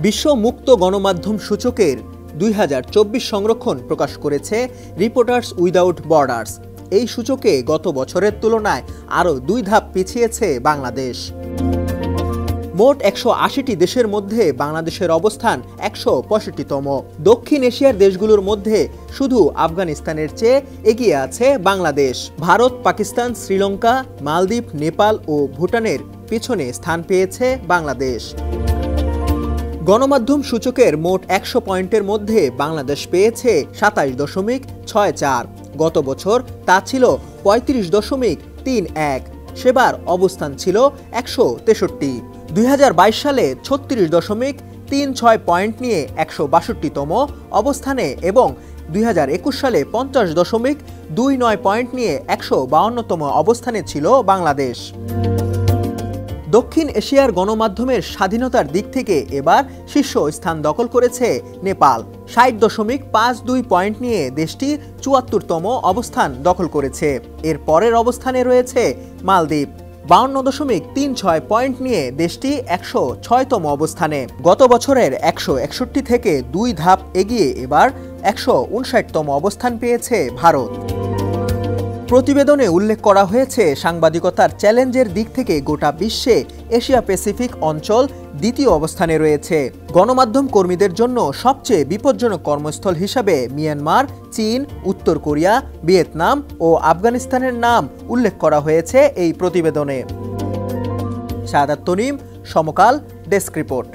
বিশ্ব মুক্ত গণমাধ্যম সূচকের 2024 সংরক্ষণ প্রকাশ করেছে রিপোর্টার্স উইদাউট বর্ডার্স। এই সূচকে গত বছরের তুলনায় আরও 2 ধাপ পিছিয়েছে বাংলাদেশ। মোট 180টি দেশের মধ্যে বাংলাদেশের অবস্থান 165তম। দক্ষিণ এশিয়ার দেশগুলোর মধ্যে শুধু আফগানিস্তানের চেয়ে এগিয়ে আছে বাংলাদেশ। ভারত, পাকিস্তান, শ্রীলঙ্কা, মালদ্বীপ, নেপাল ও ভুটানের পিছনে স্থান পেয়েছে বাংলাদেশ। গণমাধ্যম সূচকের মোট 100 পয়েন্টের মধ্যে বাংলাদেশ পেয়েছে 27.64। গত বছর তা ছিল 35.31। সেবার অবস্থান ছিল 163। 2022 সালে 36.36 পয়েন্ট নিয়ে 162তম অবস্থানে এবং 2021 সালে 50.29 পয়েন্ট নিয়ে 152তম অবস্থানে ছিল বাংলাদেশ। দক্ষিণ এশিয়ার গণমাধ্যমের স্বাধীনতার দিক থেকে এবার শীর্ষ স্থান দখল করেছে নেপাল। 60.52 পয়েন্ট নিয়ে দেশটি 74তম অবস্থান দখল করেছে। এর পরের অবস্থানে রয়েছে মালদ্বীপ। 52.36 পয়েন্ট নিয়ে দেশটি 106তম অবস্থানে। গত বছরের 161 থেকে 2 ধাপ এগিয়ে এবার 159তম অবস্থান পেয়েছে ভারত। প্রতিবেদনে উল্লেখ করা হয়েছে, সাংবাদিকতার চ্যালেঞ্জের দিক থেকে গোটা বিশ্বে এশিয়া প্যাসিফিক অঞ্চল দ্বিতীয় অবস্থানে রয়েছে। গণমাধ্যম কর্মীদের জন্য সবচেয়ে বিপজ্জনক কর্মস্থল হিসাবে মিয়ানমার, চীন, উত্তর কোরিয়া, ভিয়েতনাম ও আফগানিস্তানের নাম উল্লেখ করা হয়েছে এই প্রতিবেদনে। শাহাদাত তনিম, সমকাল, ডেস্ক রিপোর্ট।